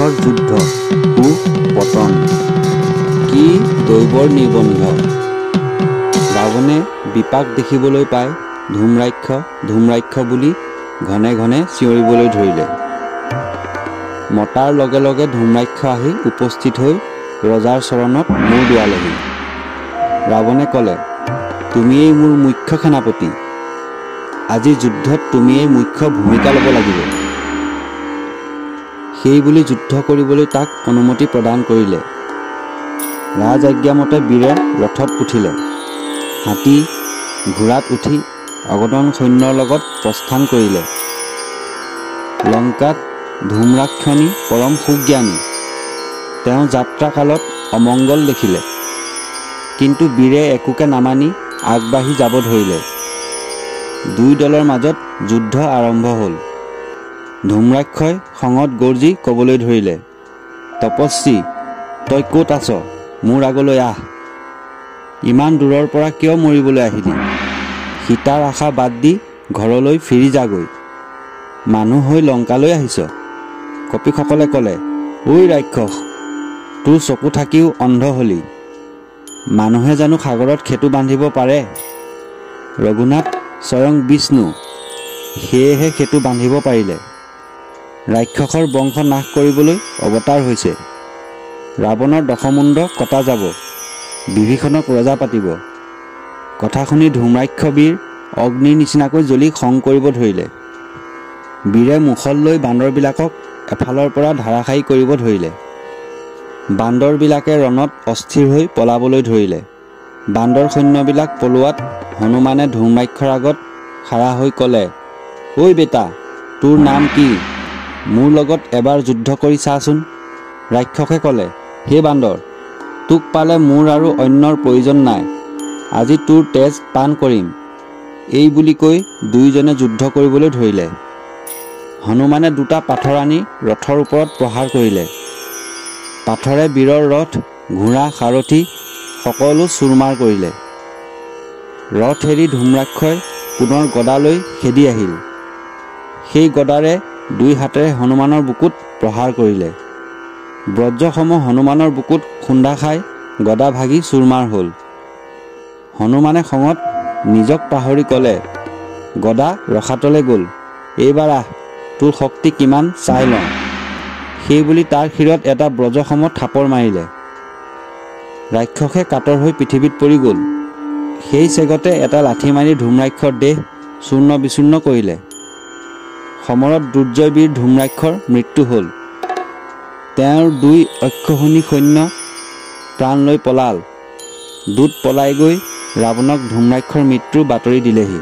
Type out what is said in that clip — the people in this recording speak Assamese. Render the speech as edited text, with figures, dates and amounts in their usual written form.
ধূম্ৰাক্ষৰ যুদ্ধ সু পতন কি দৈবৰ নিবন্ধ। ৰাৱণে বিপাক দেখিবলৈ পাই ধূম্ৰাক্ষ ধূম্ৰাক্ষ বুলি ঘনে ঘনে চিঞৰিবলৈ ধৰিলে। মতাৰ লগে লগে ধূম্ৰাক্ষ আহি উপস্থিত হৈ ৰজাৰ চৰণত মূৰ দোৱালেহি। ৰাৱণে ক'লে, তুমিয়েই মোৰ মুখ্য সেনাপতি, আজি যুদ্ধত তুমিয়েই মুখ্য ভূমিকা ল'ব লাগিব। সেই বুলি যুদ্ধ কৰিবলৈ তাক অনুমতি প্ৰদান কৰিলে। ৰাজ আজ্ঞামতে বীৰে ৰথত উঠিলে। হাতী ঘোঁৰাত উঠি অগণন সৈন্যৰ লগত প্ৰস্থান কৰিলে। লংকাত ধূম্ৰাক্ষণী পৰম সুজ্ঞানী, তেওঁ যাত্ৰাকালত অমংগল দেখিলে, কিন্তু বীৰে একোকে নামানি আগবাঢ়ি যাব ধৰিলে। দুই দলৰ মাজত যুদ্ধ আৰম্ভ হ'ল। ধূম্ৰাক্ষই খঙত গৰ্জি ক'বলৈ ধৰিলে, তপস্বী, তই ক'ত আছ? মোৰ আগলৈ আহ। ইমান দূৰৰ পৰা কিয় মৰিবলৈ আহিলি? সীতাৰ আশা বাদ দি ঘৰলৈ ফিৰি যাগৈ। মানুহ হৈ লংকালৈ আহিছ। কপিসকলে ক'লে, ঐ ৰাক্ষস, তোৰ চকু থাকিও অন্ধ হলি। মানুহে জানো সাগৰত সেতু বান্ধিব পাৰে? ৰঘুনাথ স্বয়ং বিষ্ণু, সেয়েহে সেতু বান্ধিব পাৰিলে। ৰাক্ষসৰ বংশ নাশ কৰিবলৈ অৱতাৰ হৈছে। ৰাৱণৰ দশমুণ্ড কটা যাব, বিভীষণক ৰজা পাতিব। কথা শুনি ধূম্ৰাক্ষ বীৰ অগ্নিৰ নিচিনাকৈ জ্বলি খং কৰিব ধৰিলে। বীৰে মুখল লৈ বান্দৰবিলাকক এফালৰ পৰা ধাৰাসায়ী কৰিব ধৰিলে। বান্দৰবিলাকে ৰণত অস্থিৰ হৈ পলাবলৈ ধৰিলে। বান্দৰ সৈন্যবিলাক পলোৱাত হনুমানে ধূম্ৰাক্ষৰ আগত খাৰা হৈ ক'লে, ঐ বেটা, তোৰ নাম কি? মোৰ লগত এবাৰ যুদ্ধ কৰি চাচোন। ৰাক্ষসে ক'লে, হে বান্দৰ, তোক পালে মোৰ আৰু অন্যৰ প্ৰয়োজন নাই। আজি তোৰ তেজ পান কৰিম। এই বুলি কৈ দুয়োজনে যুদ্ধ কৰিবলৈ ধৰিলে। হনুমানে দুটা পাথৰ আনি ৰথৰ ওপৰত প্ৰহাৰ কৰিলে। পাথৰে বীৰৰ ৰথ, ঘোঁৰা, সাৰথি সকলো চুৰমাৰ কৰিলে। ৰথ এৰি ধূম্ৰাক্ষই পুনৰ গদালৈ খেদি আহিল। সেই গদাৰে দুই হাতেৰে হনুমানৰ বুকুত প্ৰহাৰ কৰিলে। বজ্ৰসম হনুমানৰ বুকুত খুন্দা খাই গদা ভাগি চুৰমাৰ হ'ল। হনুমানে খঙত নিজক পাহৰি ক'লে, গদা ৰসাতলে গ'ল, এইবাৰ আহ, তোৰ শক্তি কিমান চাই লওঁ। সেই বুলি তাৰ শিৰত এটা ব্ৰজসম থাপৰ মাৰিলে। ৰাক্ষসে কাতৰ হৈ পৃথিৱীত পৰি গ'ল। সেই চেগতে এটা লাঠি মাৰি ধূম্ৰাক্ষৰ দেহ চূৰ্ণ বিচূৰ্ণ কৰিলে। সমৰত দুৰ্জয় বীৰ ধূম্ৰাক্ষৰ মৃত্যু হ'ল। তেওঁৰ দুই অক্ষৌহিণী সৈন্য প্ৰাণ লৈ পলাল। দূত পলাই গৈ ৰাৱণক ধূম্ৰাক্ষৰ মৃত্যুৰ বাতৰি দিলেহি।